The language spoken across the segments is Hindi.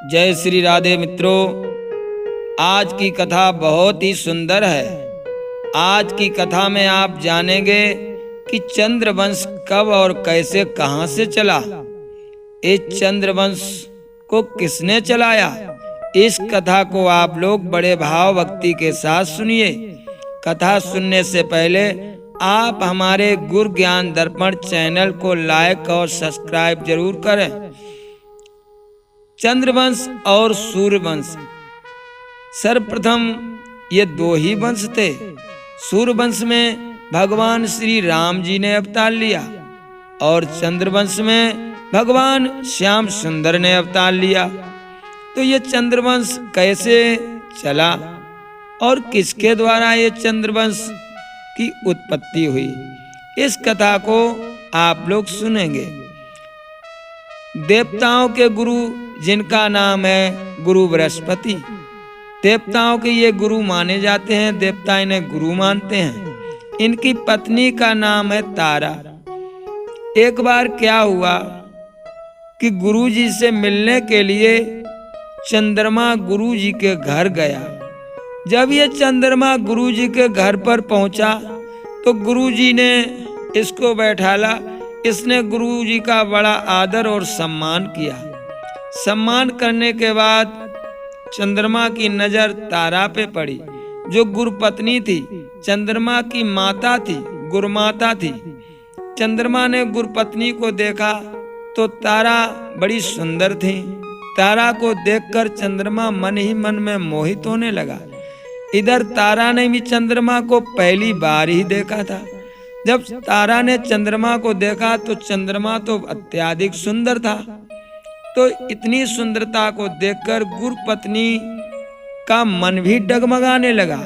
जय श्री राधे मित्रों। आज की कथा बहुत ही सुंदर है। आज की कथा में आप जानेंगे कि चंद्रवंश कब और कैसे कहां से चला, इस चंद्रवंश को किसने चलाया। इस कथा को आप लोग बड़े भाव भक्ति के साथ सुनिए। कथा सुनने से पहले आप हमारे गुरु ज्ञान दर्पण चैनल को लाइक और सब्सक्राइब जरूर करें। चंद्रवंश और सूर्यवंश, सर्वप्रथम ये दो ही वंश थे। सूर्यवंश में भगवान श्री राम जी ने अवतार लिया और चंद्रवंश में भगवान श्याम सुंदर ने अवतार लिया। तो ये चंद्रवंश कैसे चला और किसके द्वारा ये चंद्रवंश की उत्पत्ति हुई, इस कथा को आप लोग सुनेंगे। देवताओं के गुरु जिनका नाम है गुरु बृहस्पति, देवताओं के ये गुरु माने जाते हैं, देवता इन्हें गुरु मानते हैं। इनकी पत्नी का नाम है तारा। एक बार क्या हुआ कि गुरु जी से मिलने के लिए चंद्रमा गुरु जी के घर गया। जब ये चंद्रमा गुरु जी के घर पर पहुंचा तो गुरु जी ने इसको बैठाला। इसने गुरु जी का बड़ा आदर और सम्मान किया। सम्मान करने के बाद चंद्रमा की नजर तारा पे पड़ी, जो गुरु पत्नी थी, चंद्रमा की माता थी, गुरुमाता थी। चंद्रमा ने गुरु पत्नी को देखा तो तारा बड़ी सुंदर थी। तारा को देखकर चंद्रमा मन ही मन में मोहित होने लगा। इधर तारा ने भी चंद्रमा को पहली बार ही देखा था। जब तारा ने चंद्रमा को देखा तो चंद्रमा तो अत्यधिक सुंदर था। तो इतनी सुंदरता को देखकर गुरु पत्नी का मन भी डगमगाने लगा।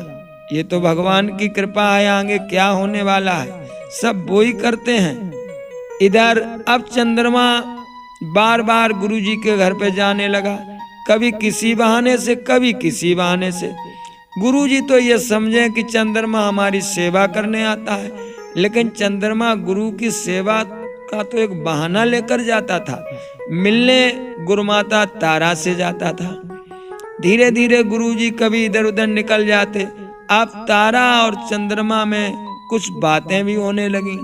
ये तो भगवान की कृपा है, आगे क्या होने वाला है सब वो ही करते हैं। इधर अब चंद्रमा बार बार गुरु जी के घर पे जाने लगा, कभी किसी बहाने से कभी किसी बहाने से। गुरु जी तो ये समझे कि चंद्रमा हमारी सेवा करने आता है, लेकिन चंद्रमा गुरु की सेवा का तो एक बहाना लेकर जाता था। मिलने गुरुमाता तारा से जाता था। धीरे धीरे गुरुजी कभी इधर उधर निकल जाते। अब तारा और चंद्रमा में कुछ बातें भी होने लगी।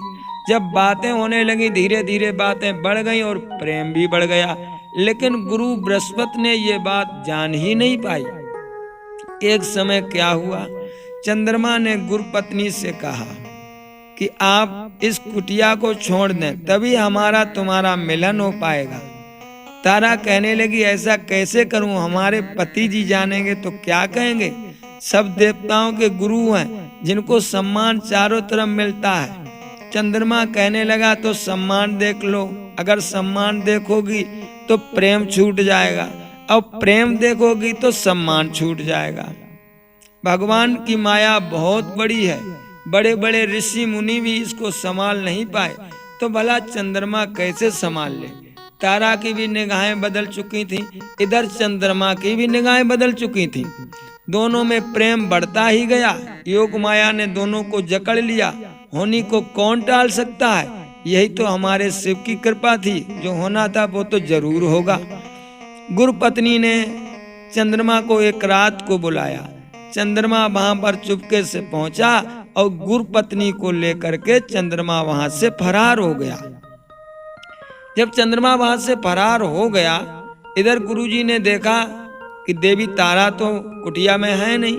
जब बातें होने लगी धीरे धीरे बातें बढ़ गई और प्रेम भी बढ़ गया। लेकिन गुरु बृहस्पति ने ये बात जान ही नहीं पाई। एक समय क्या हुआ, चंद्रमा ने गुरु पत्नी से कहा कि आप इस कुटिया को छोड़ दें, तभी हमारा तुम्हारा मिलन हो पाएगा। तारा कहने लगी, ऐसा कैसे करूं, हमारे पति जी जानेंगे तो क्या कहेंगे। सब देवताओं के गुरु हैं जिनको सम्मान चारों तरफ मिलता है। चंद्रमा कहने लगा, तो सम्मान देख लो। अगर सम्मान देखोगी तो प्रेम छूट जाएगा, और प्रेम देखोगी तो सम्मान छूट जाएगा। भगवान की माया बहुत बड़ी है। बड़े बड़े ऋषि मुनि भी इसको संभाल नहीं पाए, तो भला चंद्रमा कैसे संभाल ले। तारा की भी निगाहें बदल चुकी थी, इधर चंद्रमा की भी निगाहें बदल चुकी थी। दोनों में प्रेम बढ़ता ही गया। योग माया ने दोनों को जकड़ लिया। होनी को कौन टाल सकता है। यही तो हमारे शिव की कृपा थी, जो होना था वो तो जरूर होगा। गुरु पत्नी ने चंद्रमा को एक रात को बुलाया। चंद्रमा वहां पर चुपके से पहुंचा और गुरु पत्नी को लेकर के चंद्रमा वहां से फरार हो गया। जब चंद्रमा वहां से फरार हो गया, इधर गुरुजी ने देखा कि देवी तारा तो कुटिया में है नहीं,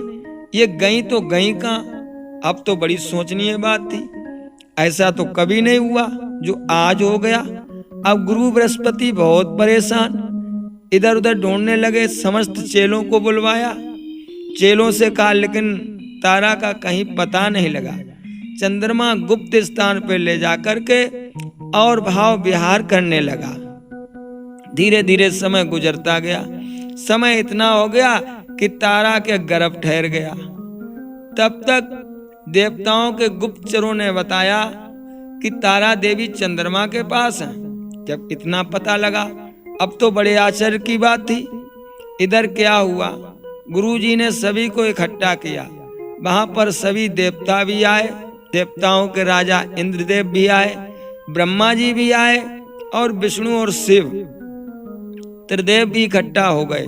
ये गई तो गई कहाँ। अब तो बड़ी सोचनीय बात थी, ऐसा तो कभी नहीं हुआ जो आज हो गया। अब गुरु बृहस्पति बहुत परेशान, इधर उधर ढूंढने लगे। समस्त चेलों को बुलवाया, चेलों से कहा, लेकिन तारा का कहीं पता नहीं लगा। चंद्रमा गुप्त स्थान पर ले जाकर के और भाव विहार करने लगा। धीरे धीरे समय गुजरता गया। समय इतना हो गया कि तारा के गर्भ ठहर गया। तब तक देवताओं के गुप्तचरों ने बताया कि तारा देवी चंद्रमा के पास है। जब इतना पता लगा, अब तो बड़े आश्चर्य की बात थी। इधर क्या हुआ, गुरुजी ने सभी को इकट्ठा किया। वहां पर सभी देवता भी आए, देवताओं के राजा इंद्रदेव भी आए, ब्रह्मा जी भी आए और विष्णु और शिव। त्रिदेव भी इकट्ठा हो गए।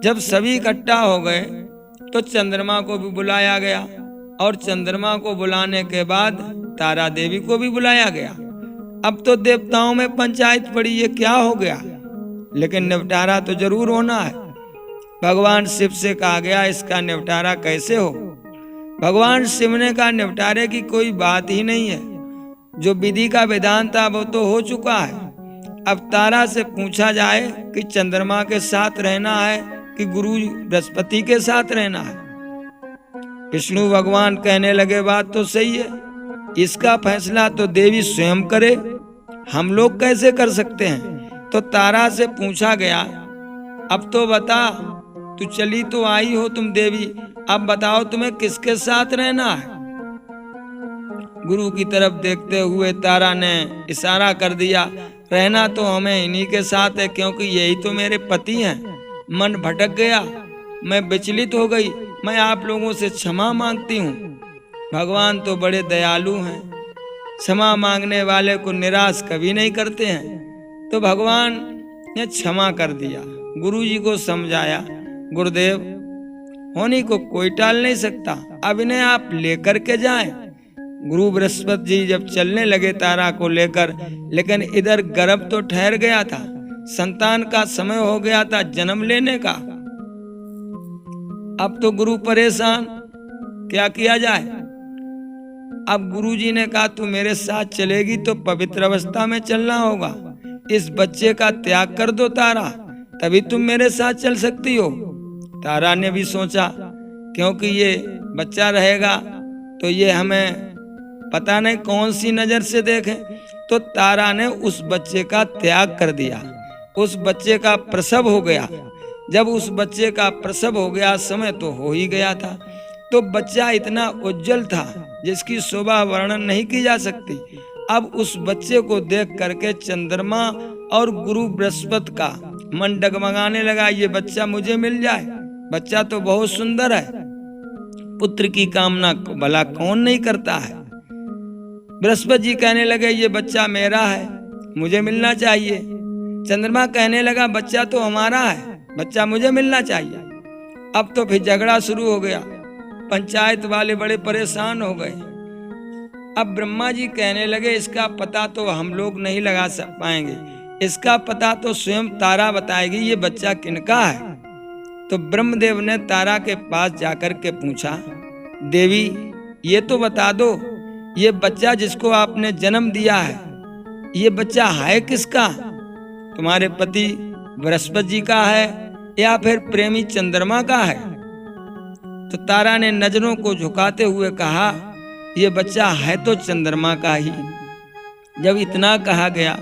जब सभी इकट्ठा हो गए तो चंद्रमा को भी बुलाया गया और चंद्रमा को बुलाने के बाद तारा देवी को भी बुलाया गया। अब तो देवताओं में पंचायत पड़ी, ये क्या हो गया, लेकिन निपटारा तो जरूर होना है। भगवान शिव से कहा गया इसका निपटारा कैसे हो। भगवान शिव ने कहा निपटारे की कोई बात ही नहीं है, जो विधि का विधान था वो तो हो चुका है। अब तारा से पूछा जाए कि चंद्रमा के साथ रहना है कि गुरु बृहस्पति के साथ रहना है। विष्णु भगवान कहने लगे बात तो सही है, इसका फैसला तो देवी स्वयं करे, हम लोग कैसे कर सकते हैं। तो तारा से पूछा गया अब तो बता, तू चली तो आई हो तुम देवी, अब बताओ तुम्हें किसके साथ रहना है। गुरु की तरफ देखते हुए तारा ने इशारा कर दिया, रहना तो हमें इन्हीं के साथ है, क्योंकि यही तो मेरे पति हैं। मन भटक गया, मैं विचलित हो गई, मैं आप लोगों से क्षमा मांगती हूँ। भगवान तो बड़े दयालु हैं, क्षमा मांगने वाले को निराश कभी नहीं करते हैं। तो भगवान ने क्षमा कर दिया। गुरु जी को समझाया, गुरुदेव होनी को कोई टाल नहीं सकता, अब इन्हें आप लेकर के जाएं। गुरु बृहस्पति जी जब चलने लगे तारा को लेकर, लेकिन इधर गर्भ तो ठहर गया था, संतान का समय हो गया था जन्म लेने का। अब तो गुरु परेशान, क्या किया जाए। अब गुरु जी ने कहा तू मेरे साथ चलेगी तो पवित्र अवस्था में चलना होगा, इस बच्चे का त्याग कर दो तारा, तभी तुम मेरे साथ चल सकती हो। तारा ने भी सोचा क्योंकि ये बच्चा रहेगा तो ये हमें पता नहीं कौन सी नजर से देखें, तो तारा ने उस बच्चे का त्याग कर दिया। उस बच्चे का प्रसव हो गया। जब उस बच्चे का प्रसव हो गया, समय तो हो ही गया था, तो बच्चा इतना उज्जवल था जिसकी शोभा वर्णन नहीं की जा सकती। अब उस बच्चे को देख करके चंद्रमा और गुरु बृहस्पति का मन डगमगाने लगा, ये बच्चा मुझे मिल जाए, बच्चा तो बहुत सुंदर है। पुत्र की कामना भला कौन नहीं करता है। बृहस्पति जी कहने लगे ये बच्चा मेरा है, मुझे मिलना चाहिए। चंद्रमा कहने लगा बच्चा तो हमारा है, बच्चा मुझे मिलना चाहिए। अब तो फिर झगड़ा शुरू हो गया, पंचायत वाले बड़े परेशान हो गए। अब ब्रह्मा जी कहने लगे इसका पता तो हम लोग नहीं लगा पाएंगे, इसका पता तो स्वयं तारा बताएगी ये बच्चा किनका है। तो ब्रह्मदेव ने तारा के पास जाकर के पूछा, देवी ये तो बता दो, ये बच्चा जिसको आपने जन्म दिया है, ये बच्चा है किसका, तुम्हारे पति बृहस्पति जी का है या फिर प्रेमी चंद्रमा का है। तो तारा ने नजरों को झुकाते हुए कहा ये बच्चा है तो चंद्रमा का ही। जब इतना कहा गया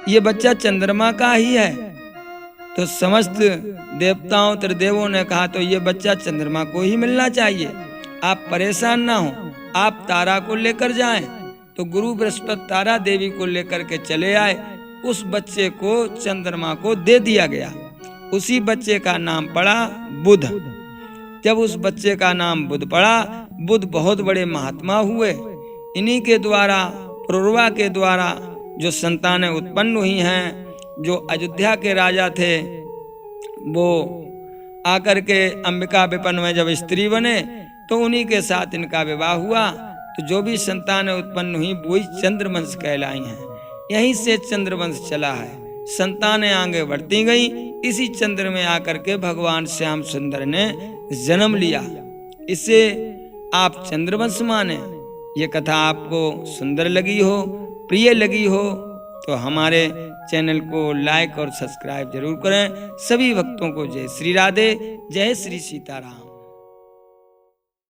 ये बच्चा चंद्रमा का ही है, तो समस्त देवताओं त्रिदेवों ने कहा तो ये बच्चा चंद्रमा को ही मिलना चाहिए, आप परेशान ना हो, आप तारा को लेकर जाएं। तो गुरु बृहस्पति तारा देवी को लेकर के चले आए। उस बच्चे को चंद्रमा को दे दिया गया। उसी बच्चे का नाम पड़ा बुध। जब उस बच्चे का नाम बुध पड़ा, बुध बहुत बड़े महात्मा हुए। इन्हीं के द्वारा, पुरुरवा के द्वारा जो संतानें उत्पन्न हुई हैं, जो अयोध्या के राजा थे वो आकर के अंबिका विपन में जब स्त्री बने तो उन्हीं के साथ इनका विवाह हुआ। तो जो भी संतानें उत्पन्न हुई वही चंद्रवंश कहलाई हैं। यहीं से चंद्रवंश चला है, संतानें आगे बढ़ती गई। इसी चंद्र में आकर के भगवान श्याम सुंदर ने जन्म लिया। इसे आप चंद्रवंश माने। ये कथा आपको सुंदर लगी हो, प्रिय लगी हो तो हमारे चैनल को लाइक और सब्सक्राइब जरूर करें। सभी भक्तों को जय श्री राधे, जय श्री सीताराम।